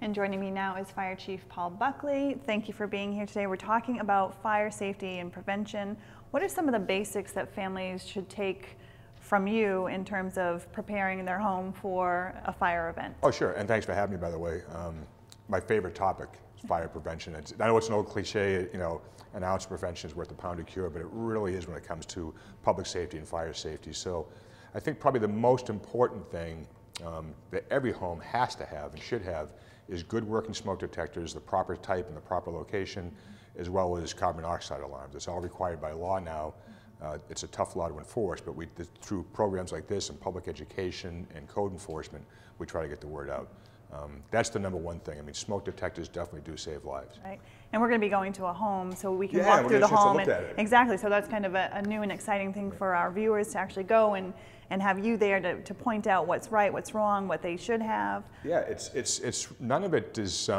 And joining me now is Fire Chief Paul Buckley. Thank you for being here today. We're talking about fire safety and prevention. What are some of the basics that families should take from you in terms of preparing their home for a fire event? Oh, sure, and thanks for having me, by the way. My favorite topic is fire prevention. I know it's an old cliche, an ounce of prevention is worth a pound of cure, but it really is when it comes to public safety and fire safety. So I think probably the most important thing that every home has to have and should have is good working smoke detectors, the proper type and the proper location, as well as carbon monoxide alarms. It's all required by law now. It's a tough law to enforce, but through programs like this and public education and code enforcement, we try to get the word out. That's the number one thing. I mean, smoke detectors definitely do save lives. Right. And we're going to be going to a home, so we can walk through the home. Exactly. So that's kind of a new and exciting thing for our viewers to actually go and have you there to point out what's right, what's wrong, what they should have. Yeah, it's none of it is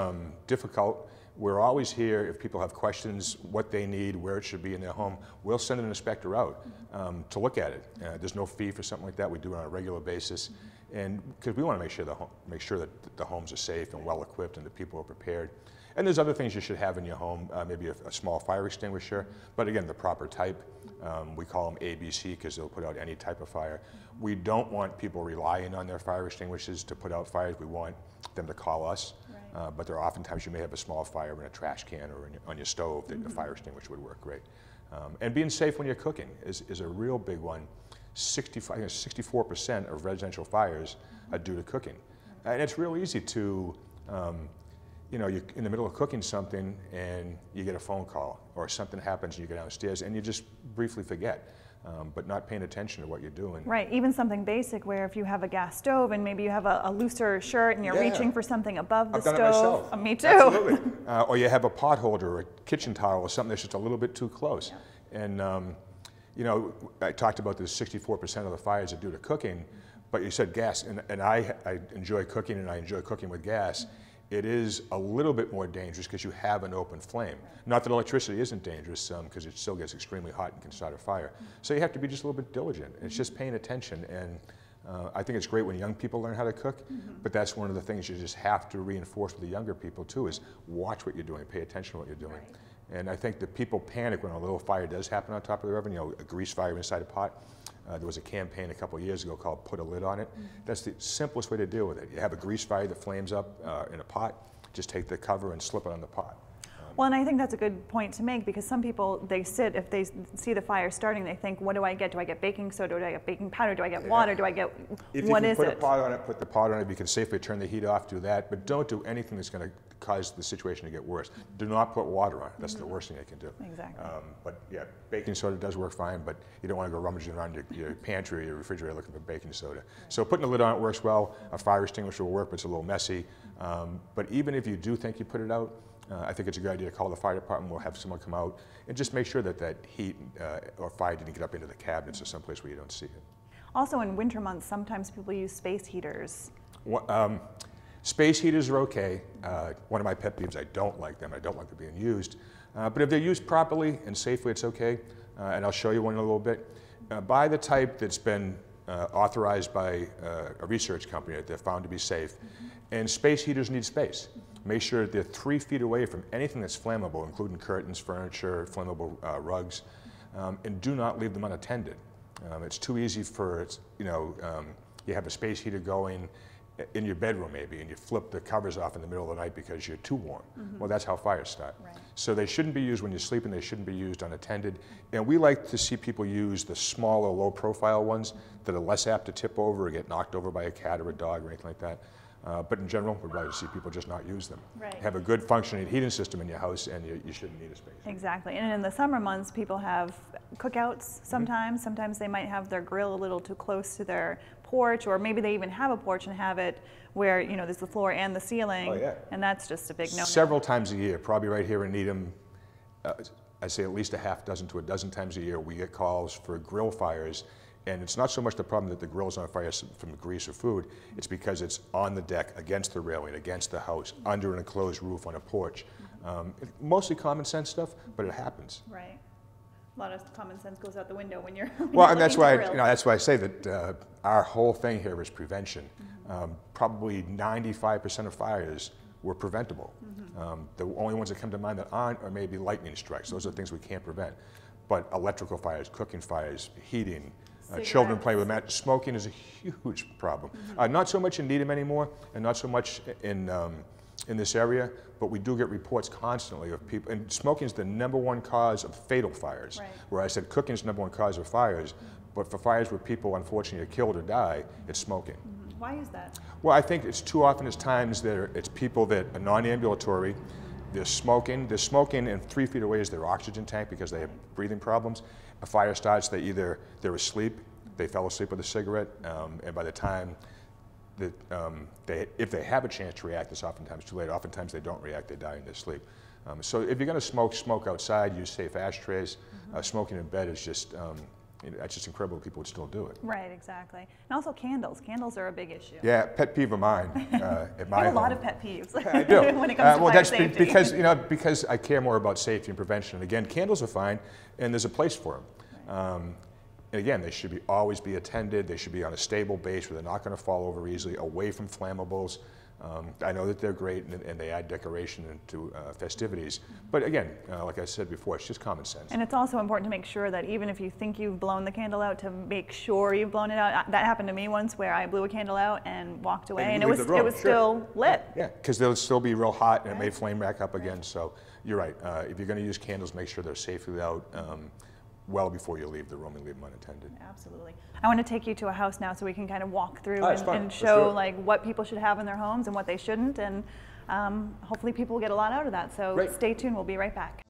difficult. We're always here if people have questions, what they need, where it should be in their home. We'll send an inspector out to look at it. There's no fee for something like that. We do it on a regular basis, and because we want to make sure that the homes are safe and well equipped and that people are prepared. And there's other things you should have in your home, maybe a small fire extinguisher, but again, the proper type. We call them ABC because they'll put out any type of fire. We don't want people relying on their fire extinguishers to put out fires. We want them to call us. Right. But there are oftentimes you may have a small fire in a trash can or on your stove that a fire extinguisher would work great. And being safe when you're cooking is a real big one. 64% of residential fires are due to cooking. And it's real easy to you're in the middle of cooking something and you get a phone call or something happens and you go downstairs and you just briefly forget, but not paying attention to what you're doing. Right, even something basic where if you have a gas stove and maybe you have a looser shirt and you're reaching for something above the stove. I've done it myself. Me too. Absolutely. Or you have a pot holder or a kitchen towel or something that's just a little bit too close. Yeah. And I talked about the 64% of the fires are due to cooking, but you said gas, and I enjoy cooking and I enjoy cooking with gas. It is a little bit more dangerous because you have an open flame. Not that electricity isn't dangerous, because it still gets extremely hot and can start a fire. So you have to be just a little bit diligent. It's just paying attention. And I think it's great when young people learn how to cook, but that's one of the things you just have to reinforce with the younger people too, is watch what you're doing, pay attention to what you're doing. Right. And I think that people panic when a little fire does happen on top of the oven, a grease fire inside a pot. There was a campaign a couple of years ago called Put a Lid on It. That's the simplest way to deal with it. You have a grease fire that flames up in a pot, just take the cover and slip it on the pot. Well, and I think that's a good point to make because some people, if they see the fire starting, they think, what do I get? Do I get baking soda? Do I get baking powder? Do I get water? Do I get, what is it? If you can put a pot on it, put the pot on it. You can safely turn the heat off, do that. But don't do anything that's going to cause the situation to get worse. Do not put water on it. That's the worst thing they can do. Exactly. But yeah, baking soda does work fine, but you don't want to go rummaging around your pantry or your refrigerator looking for baking soda. So putting a lid on it works well. A fire extinguisher will work, but it's a little messy. But even if you do think you put it out, I think it's a good idea to call the fire department. We'll have someone come out and just make sure that heat or fire didn't get up into the cabinets or someplace where you don't see it. Also in winter months, sometimes people use space heaters. Space heaters are okay. One of my pet peeves, I don't like them. I don't like them being used. But if they're used properly and safely, it's okay. And I'll show you one in a little bit. Buy the type that's been authorized by a research company that they're found to be safe. And space heaters need space. Make sure that they're 3 feet away from anything that's flammable, including curtains, furniture, flammable rugs, and do not leave them unattended. It's too easy for, you have a space heater going in your bedroom maybe, and you flip the covers off in the middle of the night because you're too warm. Well, that's how fires start. Right. So they shouldn't be used when you're sleeping. They shouldn't be used unattended. And we like to see people use the smaller, low-profile ones that are less apt to tip over or get knocked over by a cat or a dog or anything like that. But in general, we'd rather see people just not use them. Right. Have a good functioning heating system in your house, and you shouldn't need a space. Exactly. And in the summer months, people have cookouts sometimes. Sometimes they might have their grill a little too close to their porch, or maybe they even have a porch and have it where there's the floor and the ceiling. Oh, yeah. And that's just a big no-no. Several times a year, probably right here in Needham, I'd say at least a half dozen to a dozen times a year, we get calls for grill fires. And it's not so much the problem that the grill's on fire from grease or food, it's because it's on the deck, against the railing, against the house, under an enclosed roof on a porch. Mostly common sense stuff, but it happens. Right. A lot of common sense goes out the window when you're well, and that's why that's why I say that our whole thing here is prevention. Probably 95% of fires were preventable. The only ones that come to mind that aren't are maybe lightning strikes. Those are things we can't prevent. But electrical fires, cooking fires, heating, children playing with matches, smoking is a huge problem. Not so much in Needham anymore, and not so much in this area, but we do get reports constantly of people, and smoking is the #1 cause of fatal fires. Right. Where I said cooking is the #1 cause of fires, but for fires where people unfortunately are killed or die, it's smoking. Why is that? Well, I think it's too often it's times that it's people that are non-ambulatory, they're smoking and 3 feet away is their oxygen tank because they have breathing problems. A fire starts, they're asleep, they fell asleep with a cigarette, and by the time that if they have a chance to react, it's oftentimes too late. Oftentimes they don't react, they die in their sleep. So if you're going to smoke outside, use safe ashtrays. Smoking in bed is just, that's just incredible people would still do it. Right, exactly. And also candles. Candles are a big issue. Yeah, pet peeve of mine at my home. I have a lot of pet peeves I do. when it comes to fire safety. Because I care more about safety and prevention. And again, candles are fine, and there's a place for them. Right. And again, they should always be attended. They should be on a stable base where they're not going to fall over easily, away from flammables. I know that they're great and they add decoration into festivities. But again, like I said before, it's just common sense. And it's also important to make sure that even if you think you've blown the candle out, to make sure you've blown it out. That happened to me once where I blew a candle out and walked away, and it was still lit. Yeah, because they'll still be real hot and it may flame back up again. So you're right. If you're going to use candles, make sure they're safely out well before you leave the room and leave them unattended. Absolutely. I want to take you to a house now so we can kind of walk through and show sure. like what people should have in their homes and what they shouldn't, and hopefully people will get a lot out of that. So Stay tuned, we'll be right back.